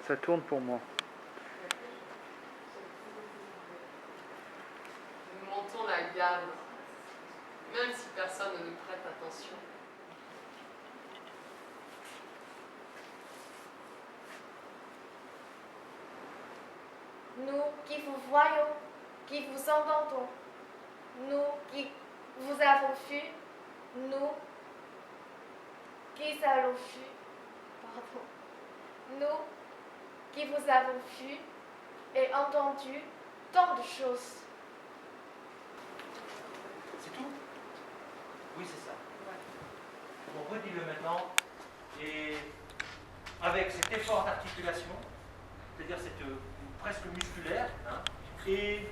Ça tourne pour moi. Nous montons la garde, même si personne ne nous prête attention. Nous qui vous voyons, qui vous entendons, nous qui vous avons vu, nous qui allons vu, nous qui vous avons vu et entendu tant de choses. C'est tout? Oui, c'est ça. On redit-le maintenant, et avec cet effort d'articulation, c'est-à-dire cette presque musculaire, hein, et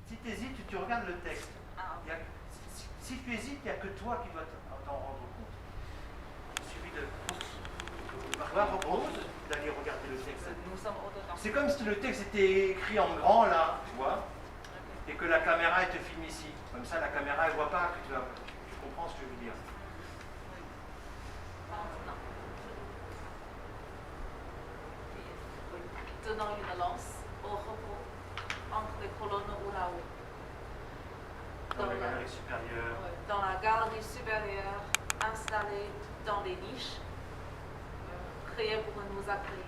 si tu hésites, tu regardes le texte. Si tu hésites, il n'y a que toi qui dois t'en rendre compte. Il suffit de d'aller regarder le texte. C'est comme si le texte était écrit en grand là, tu vois, et que la caméra elle te filme ici. Comme ça, la caméra elle voit pas que tu comprends ce que je veux dire. Tenant une lance au repos entre les colonnes ou là-haut. Dans la galerie supérieure. Dans la galerie supérieure, installée dans les niches, créées pour nous accueillir.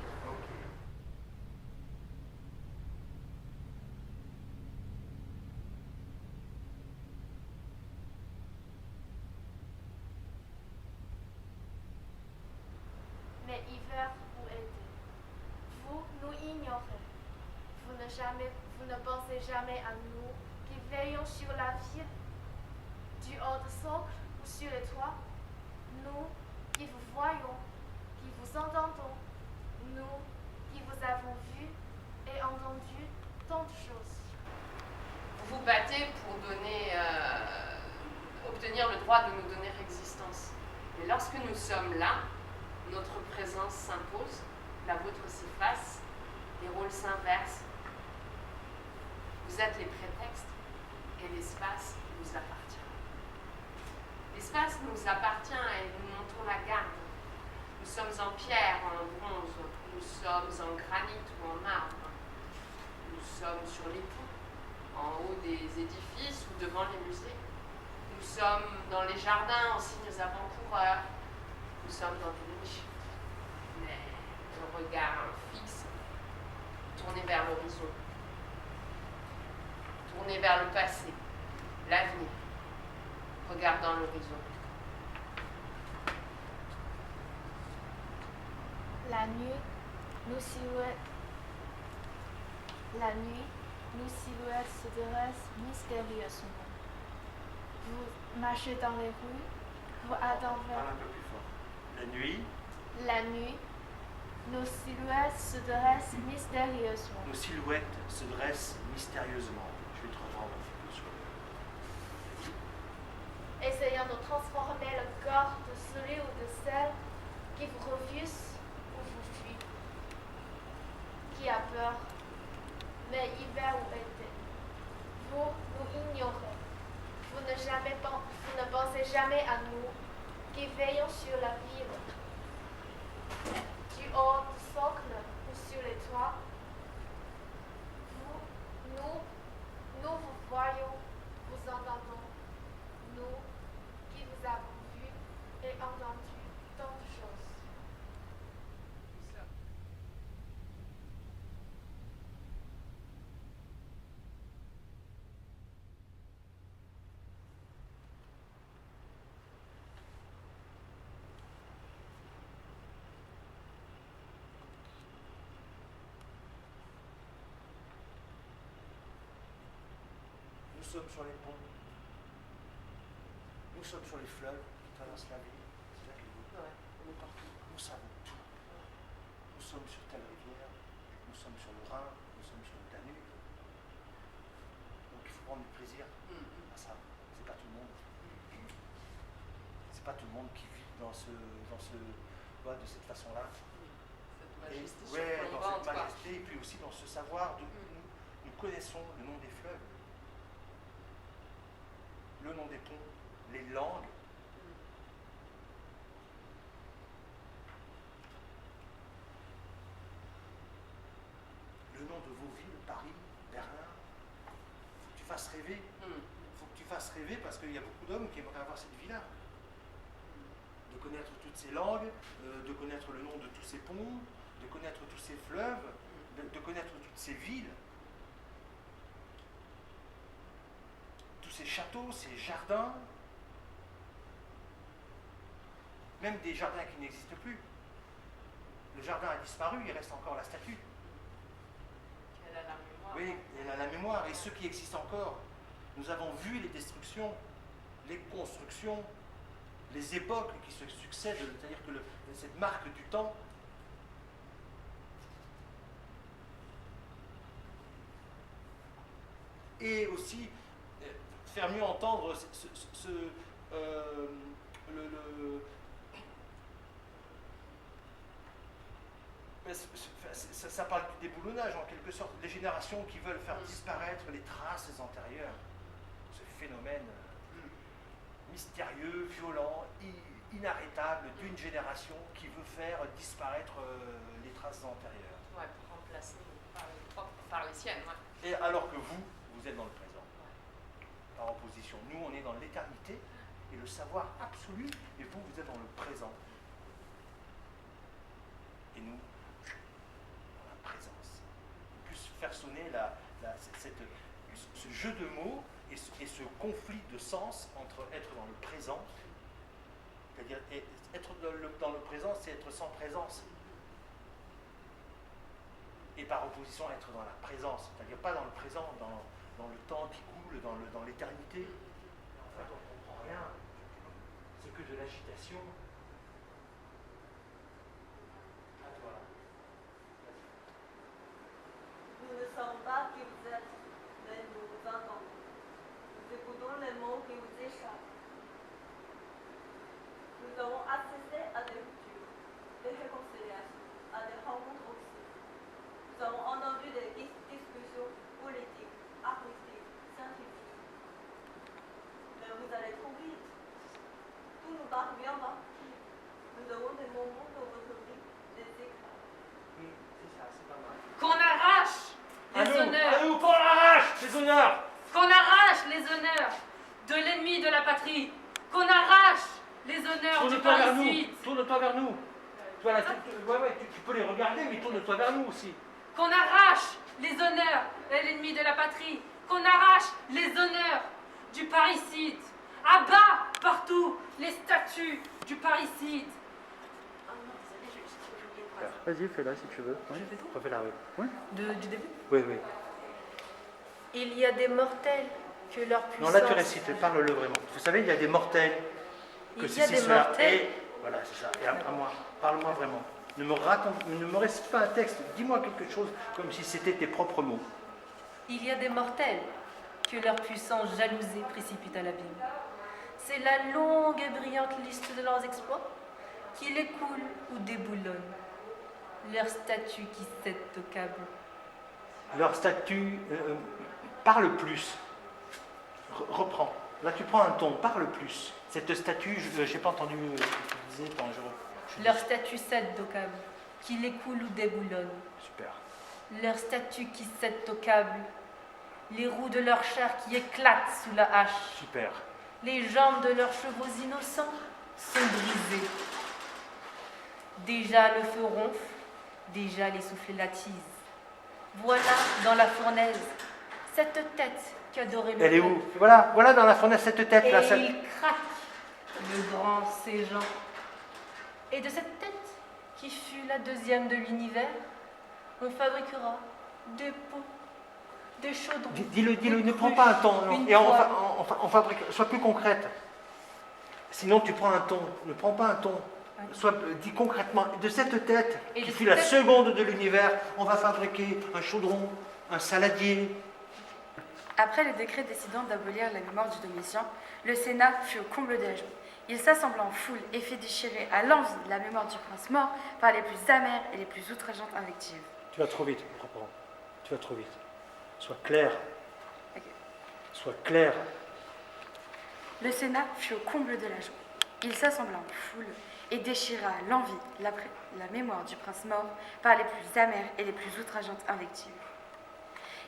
Mais hiver, où êtes-vous? Vous nous ignorez. Vous ne pensez jamais à nous qui veillons sur la ville, du haut du socle ou sur les toits. Nous qui vous voyons, qui vous entendons, nous qui vous avons vu et entendu tant de choses. Vous vous battez pour obtenir le droit de nous donner existence. Mais lorsque nous sommes là, notre présence s'impose, la vôtre s'efface, les rôles s'inversent. Vous êtes les prétextes et l'espace nous appartient. L'espace nous appartient et nous montons la garde. Nous sommes en pierre, en bronze, nous sommes en granit ou en marbre. Nous sommes sur les ponts, en haut des édifices ou devant les musées. Nous sommes dans les jardins en signes avant-coureurs. Nous sommes dans des niches. Mais le regard fixe, tourné vers l'horizon, tourné vers le passé, l'avenir, regardant l'horizon. La nuit, nos silhouettes se dressent mystérieusement. Vous marchez dans les rues, vous attendez. Parle un peu plus fort. La nuit, nos silhouettes se dressent mystérieusement. Nos silhouettes se dressent mystérieusement. Je vais te reprendre un petit peu sur Essayant de transformer le corps de celui ou de celle qui vous refuse ou vous fuit, qui a peur, mais hiver ou été. Vous nous ignorez. Vous ne pensez jamais à nous qui veillons sur la ville, du haut du socle ou sur les toits. Nous vous voyons, vous entendons, nous qui vous avons vu et entendu tant de choses. Nous sommes sur les ponts. Nous sommes sur les fleuves qui traversent la ville. C'est ça qu'il dit. Ouais, on est partout. Nous savons tout. Nous sommes sur telle rivière, nous sommes sur le Rhin, nous sommes sur le Danube. Donc il faut prendre du plaisir à ça. C'est pas tout le monde. C'est pas tout le monde qui vit dans vois, de cette façon-là. Cette Et, majesté ouais, dans surplombante, cette quoi. majesté, et puis aussi dans ce savoir, nous connaissons le nom des fleuves, le nom des ponts, les langues. Le nom de vos villes, Paris, Berlin. Il faut que tu fasses rêver. Il faut que tu fasses rêver parce qu'il y a beaucoup d'hommes qui aimeraient avoir cette vie-là. De connaître toutes ces langues, de connaître le nom de tous ces ponts, de connaître tous ces fleuves, de connaître toutes ces villes, tous ces châteaux, ces jardins, même des jardins qui n'existent plus. Le jardin a disparu, il reste encore la statue. Elle a la mémoire. Oui, elle a la mémoire. Et ceux qui existent encore, nous avons vu les destructions, les constructions, les époques qui se succèdent, c'est-à-dire que cette marque du temps. Et aussi faire mieux entendre ça parle du déboulonnage en quelque sorte, les générations qui veulent faire disparaître les traces antérieures. Ce phénomène mystérieux, violent, inarrêtable d'une génération qui veut faire disparaître les traces antérieures. Ouais, pour remplacer par les siennes. Ouais. Et alors que vous êtes dans le présent. Par opposition, nous on est dans l'éternité et le savoir absolu, et vous êtes dans le présent. Et nous, dans la présence. On puisse faire sonner ce jeu de mots et ce conflit de sens entre être dans le présent, c'est-à-dire être dans le présent, c'est être sans présence. Et par opposition, être dans la présence, c'est-à-dire pas dans le présent, dans le temps qui coule, dans l'éternité. En fait, on ne comprend rien. C'est que de l'agitation. À toi. Nous ne sommes pas qui vous êtes, mais nous vous entendons. Nous écoutons les mots qui vous échappent. Nous avons assisté à des ruptures, des réconciliations, à des rencontres aussi. Nous avons entendu des discussions politiques, artistiques, scientifiques. Mais vous allez trop vite. Tout nous parvient pas. Nous avons des moments dans votre vie, des éclats. Oui, c'est ça, c'est pas mal. Qu'on arrache les honneurs. À nous, qu'on arrache les honneurs. Qu'on arrache les honneurs de l'ennemi de la patrie. Qu'on arrache les honneurs du Tourne-toi vers nous. parricide. Tourne-toi vers nous. Voilà, tu peux les regarder, mais tourne-toi vers nous aussi. Qu'on arrache les honneurs de l'ennemi de la patrie. Qu'on arrache les honneurs du parricide. Abat partout les statues du parricide. Oh non, désolé, j'ai oublié de phrase. Vas-y, fais-la si tu veux. Oui. Refais-la, oui. Du début. Oui, oui. Il y a des mortels que leur puissance... Non, là tu récites, parle-le vraiment. Vous savez, il y a des mortels. Que Il y a ceci, des cela. mortels. Et voilà, c'est ça. Et à moi, parle-moi vraiment. Ne me récite pas un texte. Dis-moi quelque chose comme si c'était tes propres mots. Il y a des mortels que leur puissance jalousée précipite à l'abîme. C'est la longue et brillante liste de leurs exploits qui les coule ou déboulonne. Leurs statues qui cèdent au câble. Leur statut parle plus. Reprends. Là, tu prends un ton, parle plus. Cette statue, je n'ai pas entendu ce que tu disais. Attends, Leurs statues cèdent au câble, qui les coule ou déboulonne. Super. Leurs statues qui cèdent au câble, les roues de leur chair qui éclatent sous la hache. Super. Les jambes de leurs chevaux innocents sont brisées. Déjà le feu ronfle, déjà les soufflets l'attise. Voilà dans la fournaise cette tête qui adorait le Elle est peuple. où? Voilà dans la fournaise cette tête Et là. il craque, le grand Séjean. Et de cette tête, qui fut la deuxième de l'univers, on fabriquera des pots, des chaudrons. Dis-le, des ne prends cruches, pas un ton. Non. une Et on poêle. fabrique, sois plus concrète. Sinon tu prends un ton. Ne prends pas un ton. Dis concrètement, de cette tête, Et qui de fut cette la tête- seconde de l'univers, on va fabriquer un chaudron, un saladier. Après le décret décidant d'abolir la mémoire du Domitien, le Sénat fut au comble de la joie. Il s'assembla en foule et fit déchirer à l'envi la mémoire du prince mort par les plus amères et les plus outrageantes invectives. Tu vas trop vite, reprends. Tu vas trop vite. Sois clair. Ok. Sois clair. Le Sénat fut au comble de la joie. Il s'assembla en foule et déchira à l'envi la mémoire du prince mort par les plus amères et les plus outrageantes invectives.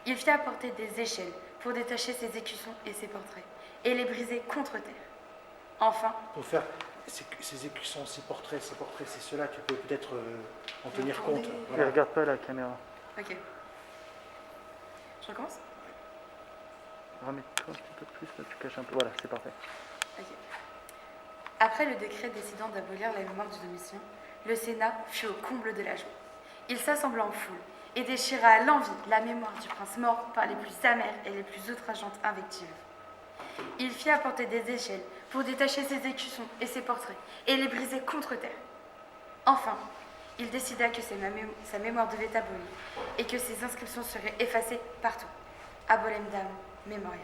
Il fit apporter des échelles pour détacher ses écussons et ses portraits, et les briser contre terre. Enfin, Pour faire ces écussons, ces portraits, c'est cela, tu peux peut-être en tenir compte. Attendez. Voilà. Regarde pas la caméra. ok. Je recommence? Remets-toi un petit peu plus, là, tu caches un peu. Voilà, c'est parfait. Ok. Après le décret décidant d'abolir la mémoire du Domitien, le Sénat fut au comble de la joie. Il s'assembla en foule et déchira à l'envi la mémoire du prince mort par les plus amères et les plus outrageantes invectives. Il fit apporter des échelles pour détacher ses écussons et ses portraits et les briser contre terre. Enfin, il décida que sa mémoire devait abolir et que ses inscriptions seraient effacées partout. Abolem Dam Memoriam.